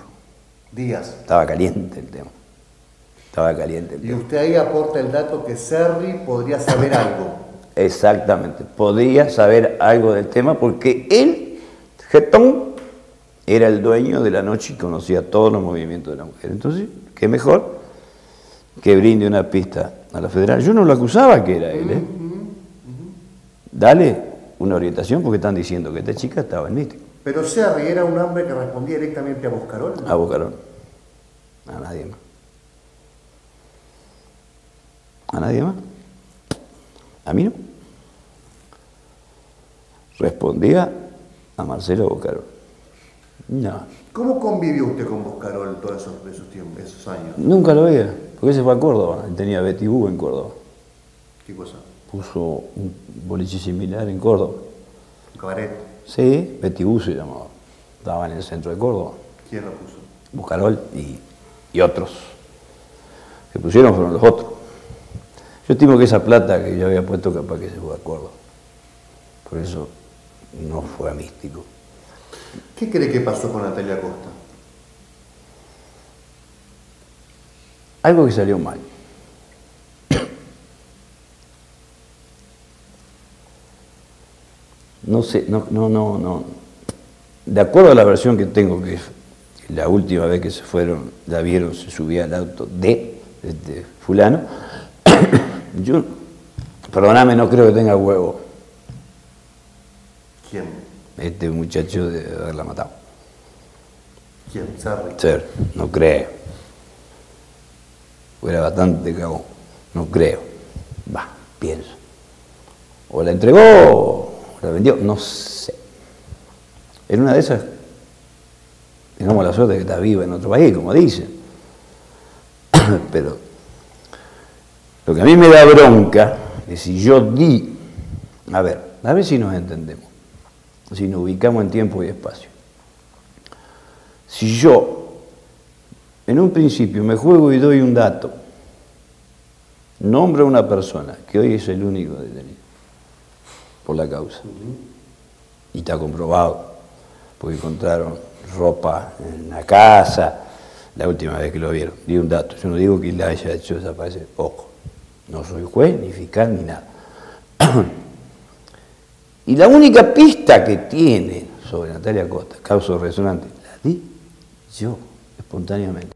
¿Días? Estaba caliente el tema. Y usted ahí aporta el dato que Serri podría saber algo. Exactamente, podría saber algo del tema porque él, Getón, era el dueño de la noche y conocía todos los movimientos de la mujer. Entonces, qué mejor que brinde una pista a la Federal. Yo no lo acusaba que era él, ¿eh? Dale una orientación porque están diciendo que esta chica estaba en Místico. Pero Serri era un hombre que respondía directamente a Boscarol, ¿no? A Boscarol. A nadie más. ¿A nadie más? A mí no. Respondía a Marcelo Boscarol. No. ¿Cómo convivió usted con Boscarol todos esos años? Nunca lo veía, porque se fue a Córdoba. Él tenía Betty Boo en Córdoba. ¿Qué cosa? Puso un boliche similar en Córdoba. ¿Un cabaret? Sí, Betty Boo se llamaba. Estaba en el centro de Córdoba. ¿Quién lo puso? Boscarol y otros. Que pusieron fueron los otros. Yo estimo que esa plata que yo había puesto capaz que se fue a Córdoba. Por eso no fue a Místico. ¿Qué cree que pasó con Natalia Costa? Algo que salió mal. No sé, no. De acuerdo a la versión que tengo, que la última vez que se fueron, la vieron, se subía al auto de fulano, yo, perdóname, no creo que tenga huevo. ¿Quién? Este muchacho de haberla matado. ¿Quién? Serri. Ser, no creo. Era bastante cagón. No creo. Va, pienso. O la entregó, o la vendió, no sé. En una de esas, tengamos la suerte de que está viva en otro país, como dicen. Pero lo que a mí me da bronca es si yo di, a ver si nos entendemos, si nos ubicamos en tiempo y espacio. Si yo, en un principio, me juego y doy un dato, nombro a una persona que hoy es el único detenido por la causa, y está comprobado, porque encontraron ropa en la casa, la última vez que lo vieron, di un dato, yo no digo que la haya hecho desaparecer, ojo, no soy juez, ni fiscal, ni nada. Y la única pista que tiene sobre Natalia Costa, causa resonante, la di yo, espontáneamente.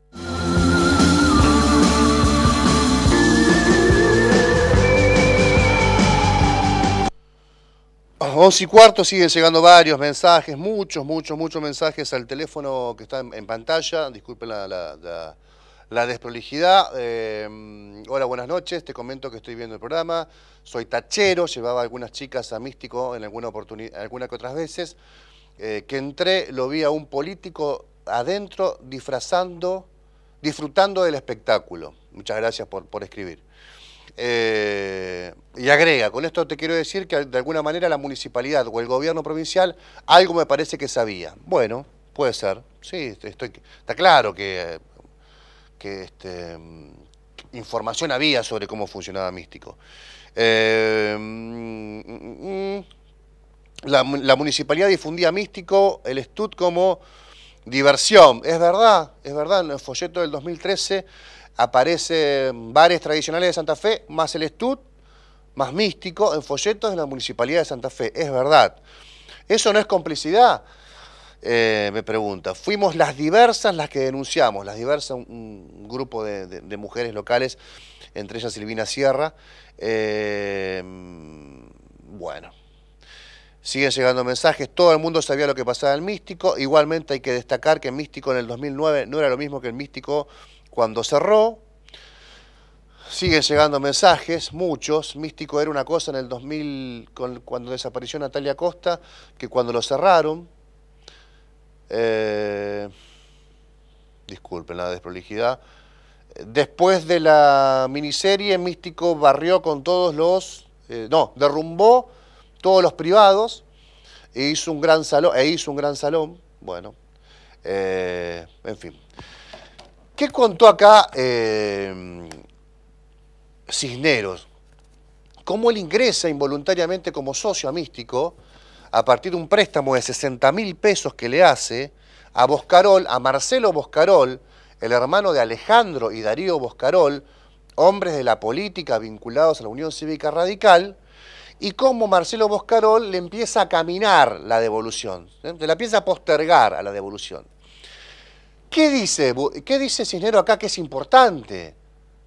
11:15, siguen llegando varios mensajes, muchos mensajes al teléfono que está en pantalla. Disculpen la desprolijidad. Hola, buenas noches. Te comento que estoy viendo el programa. Soy tachero, llevaba algunas chicas a Místico en alguna oportunidad, alguna que otras veces. Que entré, lo vi a un político adentro disfrutando del espectáculo. Muchas gracias por escribir. Y agrega, con esto te quiero decir que de alguna manera la municipalidad o el gobierno provincial algo me parece que sabía. Bueno, puede ser, sí, está claro que información había sobre cómo funcionaba Místico. la municipalidad difundía Místico, el Stud como diversión. Es verdad, en el folleto del 2013 aparecen bares tradicionales de Santa Fe, más el Stud, más Místico, en folletos de la municipalidad de Santa Fe. Es verdad. ¿Eso no es complicidad? Me pregunta. Fuimos las diversas las que denunciamos, las diversas, un grupo de mujeres locales, entre ellas Silvina Sierra. Bueno, siguen llegando mensajes, todo el mundo sabía lo que pasaba en Místico. Igualmente hay que destacar que Místico en el 2009 no era lo mismo que el Místico cuando cerró. Siguen llegando mensajes, muchos. Místico era una cosa en el 2000, cuando desapareció Natalia Costa, que cuando lo cerraron. Disculpen la desprolijidad. Después de la miniserie, Místico barrió con todos los... derrumbó todos los privados e hizo un gran salón. Bueno, en fin. ¿Qué contó acá Cisneros? Cómo él ingresa involuntariamente como socio a Místico a partir de un préstamo de 60.000 pesos que le hace a Boscarol, a Marcelo Boscarol, el hermano de Alejandro y Darío Boscarol, hombres de la política vinculados a la Unión Cívica Radical, y cómo Marcelo Boscarol le empieza a caminar la devolución, se la empieza a postergar a la devolución. ¿Qué dice Cisneros acá que es importante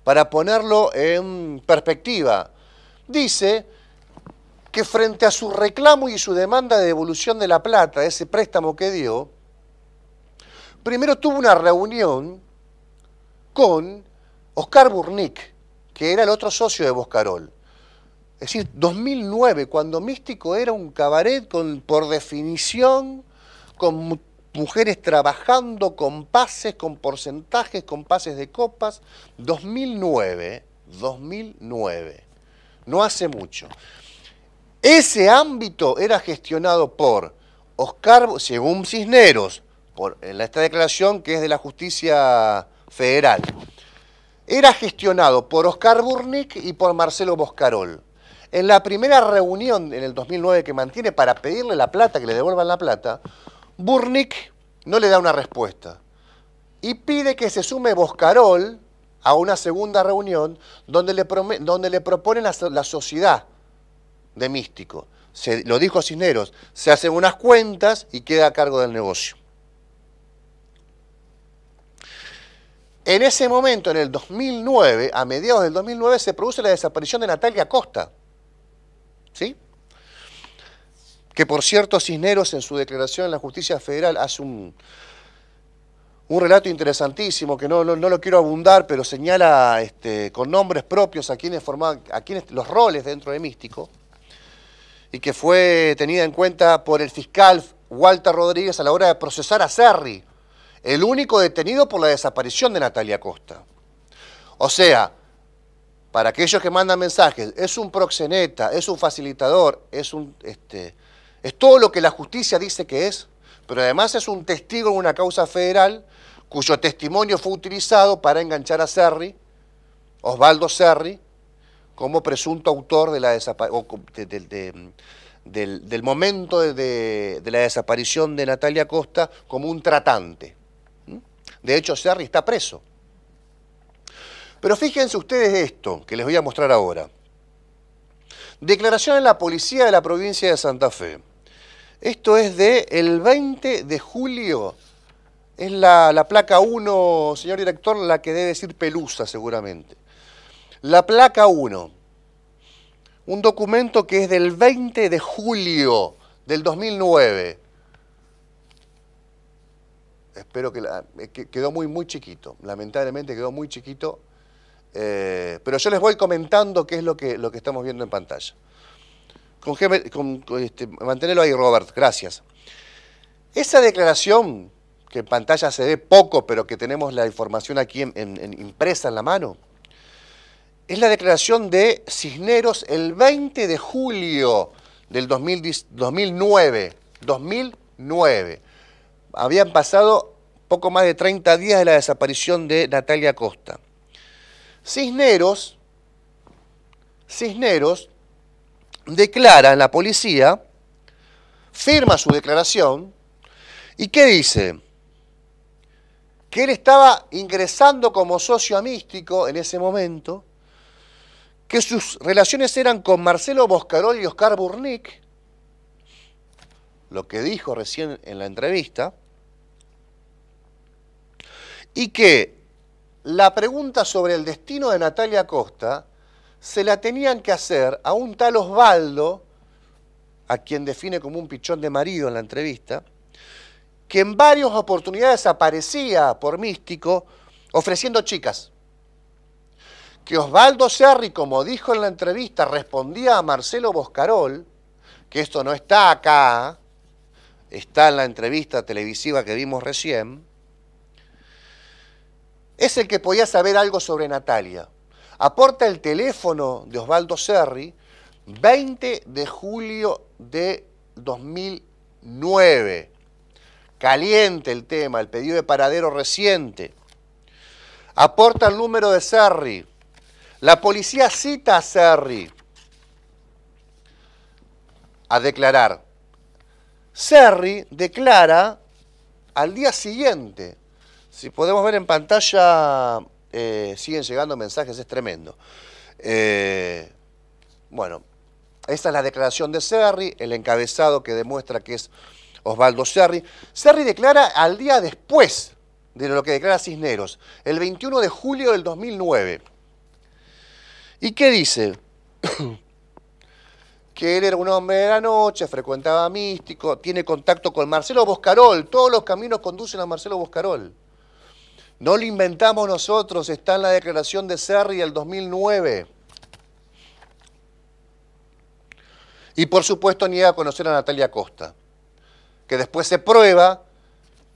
para ponerlo en perspectiva? Dice que frente a su reclamo y su demanda de devolución de la plata, ese préstamo que dio, primero tuvo una reunión con Oscar Burnick, que era el otro socio de Boscarol. Es decir, 2009, cuando Místico era un cabaret por definición, con mujeres trabajando, con pases, con porcentajes, con pases de copas. 2009, no hace mucho. Ese ámbito era gestionado por Oscar, según Cisneros, en esta declaración que es de la Justicia Federal, era gestionado por Oscar Burnick y por Marcelo Boscarol. En la primera reunión en el 2009 que mantiene para pedirle la plata, que le devuelvan la plata, Burnick no le da una respuesta y pide que se sume Boscarol a una segunda reunión donde le proponen la sociedad de Místico. Lo dijo Cisneros, se hacen unas cuentas y queda a cargo del negocio. En ese momento, en el 2009, a mediados del 2009, se produce la desaparición de Natalia Costa. ¿Sí? Que por cierto Cisneros en su declaración en la Justicia Federal hace un relato interesantísimo que no lo quiero abundar, pero señala con nombres propios a quienes los roles dentro de Místico, y que fue tenida en cuenta por el fiscal Walter Rodríguez a la hora de procesar a Cerri, el único detenido por la desaparición de Natalia Costa. O sea, para aquellos que mandan mensajes, es un proxeneta, es un facilitador, es todo lo que la justicia dice que es, pero además es un testigo en una causa federal cuyo testimonio fue utilizado para enganchar a Cerri, Osvaldo Cerri, como presunto autor de la del momento de la desaparición de Natalia Costa como un tratante. De hecho, Cerri está preso. Pero fíjense ustedes esto, que les voy a mostrar ahora. Declaración en la policía de la provincia de Santa Fe. Esto es del 20 de julio. Es la placa 1, señor director, la que debe decir Pelusa seguramente. La placa 1. Un documento que es del 20 de julio del 2009. Espero que quedó muy chiquito. Lamentablemente quedó muy chiquito. Pero yo les voy comentando qué es lo que estamos viendo en pantalla. Manténelo ahí, Robert, gracias. Esa declaración, que en pantalla se ve poco, pero que tenemos la información aquí impresa en la mano, es la declaración de Cisneros el 20 de julio del 2009. Habían pasado poco más de 30 días de la desaparición de Natalia Costa. Cisneros declara en la policía firma su declaración. ¿Y qué dice? Que él estaba ingresando como socio a Místico en ese momento, que sus relaciones eran con Marcelo Boscarol y Oscar Burnick, lo que dijo recién en la entrevista, y que la pregunta sobre el destino de Natalia Costa se la tenían que hacer a un tal Osvaldo, a quien define como un pichón de marido en la entrevista, que en varias oportunidades aparecía por Místico ofreciendo chicas. Que Osvaldo Cerri, como dijo en la entrevista, respondía a Marcelo Boscarol, que esto no está acá, está en la entrevista televisiva que vimos recién, es el que podía saber algo sobre Natalia. Aporta el teléfono de Osvaldo Cerri, 20 de julio de 2009. Caliente el tema, el pedido de paradero reciente. Aporta el número de Cerri. La policía cita a Cerri a declarar. Cerri declara al día siguiente. Si podemos ver en pantalla, siguen llegando mensajes, es tremendo. Bueno, esta es la declaración de Cerri, el encabezado que demuestra que es Osvaldo Cerri. Cerri declara al día después de lo que declara Cisneros, el 21 de julio del 2009. ¿Y qué dice? Que él era un hombre de la noche, frecuentaba Místico, tiene contacto con Marcelo Boscarol, todos los caminos conducen a Marcelo Boscarol. No lo inventamos nosotros, está en la declaración de Cerri del 2009. Y por supuesto niega a conocer a Natalia Costa, que después se prueba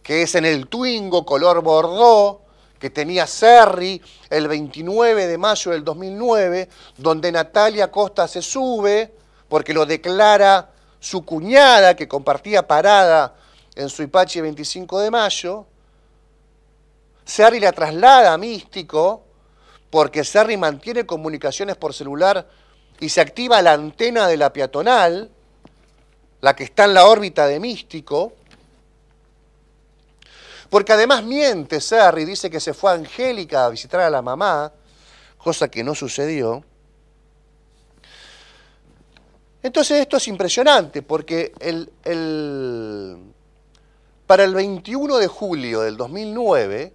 que es en el Twingo color Bordeaux que tenía Cerri el 29 de mayo del 2009, donde Natalia Costa se sube porque lo declara su cuñada que compartía parada en su Apache 25 de mayo. Cerri la traslada a Místico porque Cerri mantiene comunicaciones por celular y se activa la antena de la peatonal, la que está en la órbita de Místico, porque además miente Cerri, dice que se fue a Angélica a visitar a la mamá, cosa que no sucedió. Entonces esto es impresionante, porque para el 21 de julio del 2009,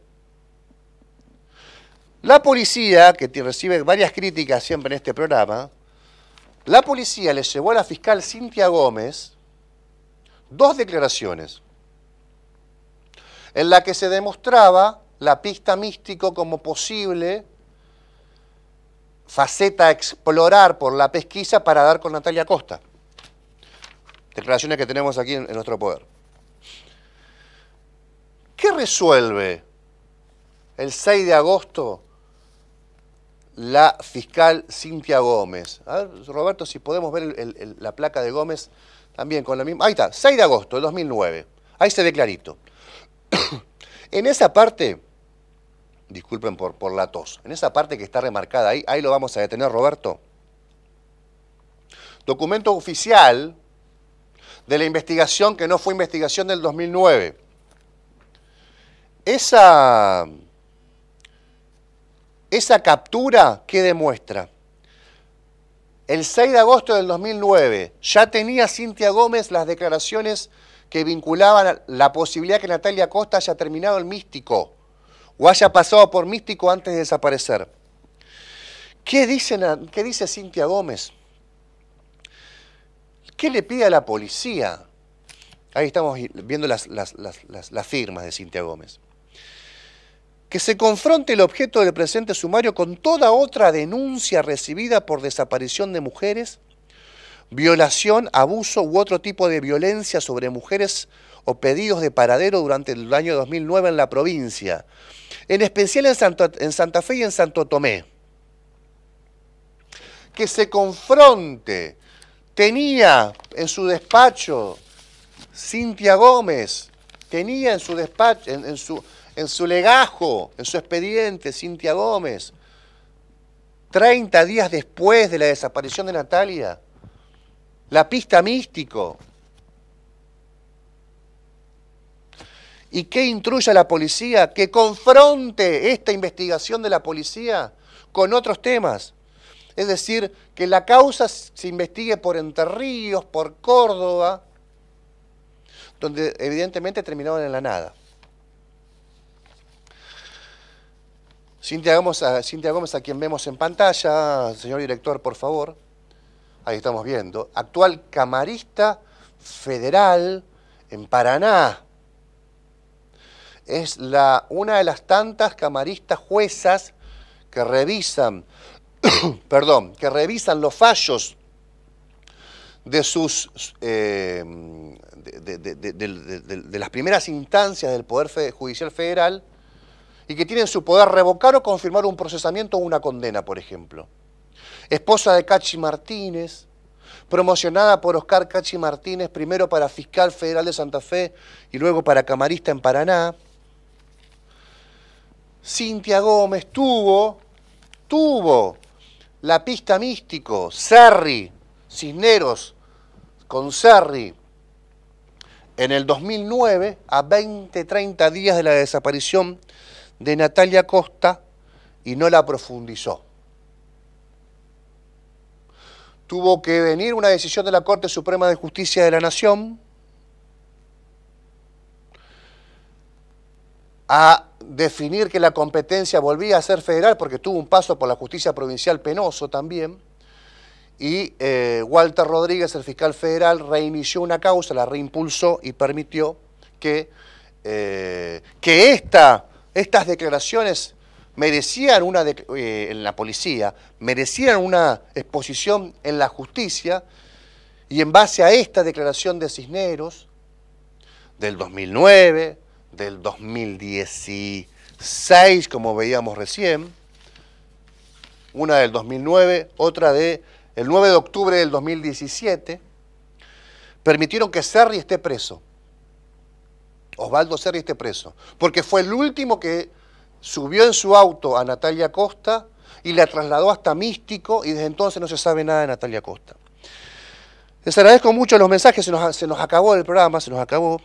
la policía, que recibe varias críticas siempre en este programa, la policía le llevó a la fiscal Cintia Gómez 2 declaraciones en la que se demostraba la pista Místico como posible faceta a explorar por la pesquisa para dar con Natalia Costa. Declaraciones que tenemos aquí en nuestro poder. ¿Qué resuelve el 6 de agosto la fiscal Cintia Gómez? A ver, Roberto, si podemos ver la placa de Gómez también con la misma. Ahí está, 6 de agosto de 2009. Ahí se ve clarito. En esa parte, disculpen por la tos, en esa parte que está remarcada ahí lo vamos a detener, Roberto. Documento oficial de la investigación que no fue investigación del 2009. Esa captura, ¿qué demuestra? El 6 de agosto del 2009 ya tenía Cintia Gómez las declaraciones que vinculaban la posibilidad que Natalia Costa haya terminado el Místico o haya pasado por Místico antes de desaparecer. ¿Qué dice Cintia Gómez? ¿Qué le pide a la policía? Ahí estamos viendo las firmas de Cintia Gómez. Que se confronte el objeto del presente sumario con toda otra denuncia recibida por desaparición de mujeres, violación, abuso u otro tipo de violencia sobre mujeres o pedidos de paradero durante el año 2009 en la provincia, en especial en Santa Fe y en Santo Tomé. Que se confronte. Tenía en su despacho, Cintia Gómez, tenía en su despacho, en su legajo, en su expediente, Cintia Gómez, 30 días después de la desaparición de Natalia, la pista Místico. ¿Y qué instruye a la policía? Que confronte esta investigación de la policía con otros temas. Es decir, que la causa se investigue por Entre Ríos, por Córdoba, donde evidentemente terminaron en la nada. Cintia Gómez, a quien vemos en pantalla, señor director, por favor. Ahí estamos viendo. Actual camarista federal en Paraná. Es una de las tantas camaristas juezas que revisan, que revisan los fallos de sus de las primeras instancias del Poder Judicial Federal y que tienen su poder revocar o confirmar un procesamiento o una condena, por ejemplo. Esposa de Cachi Martínez, promocionada por Oscar Cachi Martínez, primero para fiscal federal de Santa Fe y luego para camarista en Paraná. Cintia Gómez tuvo la pista místico, Cerri, Cisneros con Cerri, en el 2009, a 30 días de la desaparición de Natalia Costa, y no la profundizó. Tuvo que venir una decisión de la Corte Suprema de Justicia de la Nación a definir que la competencia volvía a ser federal, porque tuvo un paso por la justicia provincial penoso también, y Walter Rodríguez, el fiscal federal, reinició una causa, la reimpulsó y permitió que estas declaraciones merecían en la policía, merecían una exposición en la justicia, y en base a esta declaración de Cisneros, del 2009, del 2016, como veíamos recién, una del 2009, otra del 9 de octubre del 2017, permitieron que Cerri esté preso. Osvaldo Cerri esté preso, porque fue el último que subió en su auto a Natalia Costa y la trasladó hasta Místico, y desde entonces no se sabe nada de Natalia Costa. Les agradezco mucho los mensajes, se nos acabó el programa, se nos acabó.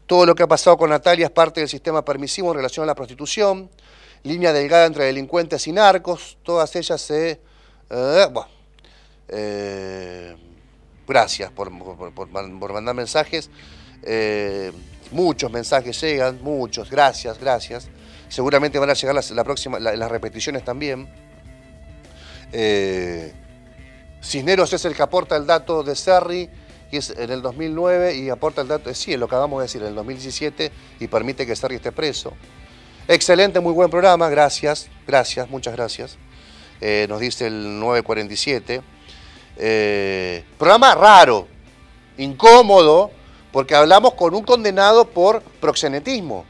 Todo lo que ha pasado con Natalia es parte del sistema permisivo en relación a la prostitución, línea delgada entre delincuentes y narcos, todas ellas se... gracias por mandar mensajes. Muchos mensajes llegan, muchos, gracias. Seguramente van a llegar las repeticiones también. Cisneros es el que aporta el dato de Cerri, y es en el 2009, y aporta el dato, sí, lo acabamos de decir, en el 2017, y permite que Cerri esté preso. Excelente, muy buen programa, gracias, muchas gracias. Nos dice el 947. Programa raro, incómodo, porque hablamos con un condenado por proxenetismo.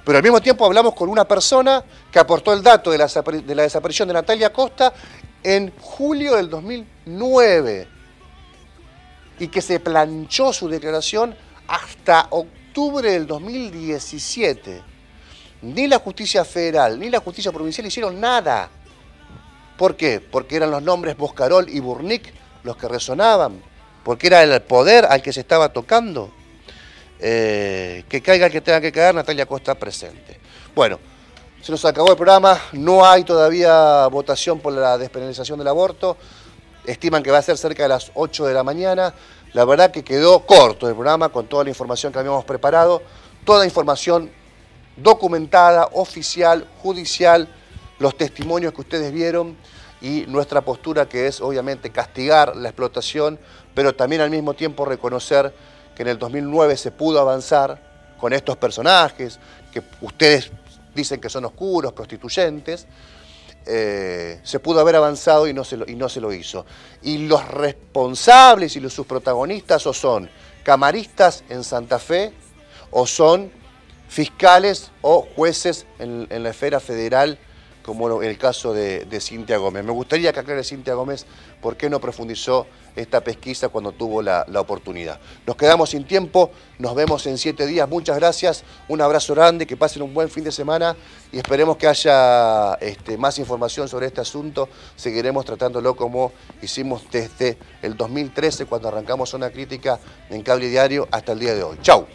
Pero al mismo tiempo hablamos con una persona que aportó el dato de la desaparición de Natalia Costa en julio del 2009 y que se planchó su declaración hasta octubre del 2017. Ni la justicia federal ni la justicia provincial hicieron nada. ¿Por qué? Porque eran los nombres Boscarol y Burnick los que resonaban, porque era el poder al que se estaba tocando. Que caiga el que tenga que caer, Natalia Costa presente. Bueno, se nos acabó el programa, no hay todavía votación por la despenalización del aborto, estiman que va a ser cerca de las 8 de la mañana. La verdad que quedó corto el programa con toda la información que habíamos preparado, toda información documentada, oficial, judicial, los testimonios que ustedes vieron y nuestra postura, que es obviamente castigar la explotación, pero también al mismo tiempo reconocer que en el 2009 se pudo avanzar con estos personajes que ustedes dicen que son oscuros, prostituyentes. Se pudo haber avanzado y no se lo hizo. Y los responsables y sus protagonistas o son camaristas en Santa Fe o son fiscales o jueces en la esfera federal como en el caso de Cintia Gómez. Me gustaría que aclare Cintia Gómez por qué no profundizó esta pesquisa cuando tuvo la oportunidad. Nos quedamos sin tiempo, nos vemos en 7 días. Muchas gracias, un abrazo grande, que pasen un buen fin de semana y esperemos que haya más información sobre este asunto. Seguiremos tratándolo como hicimos desde el 2013, cuando arrancamos Zona Crítica en Cable Diario, hasta el día de hoy. ¡Chau!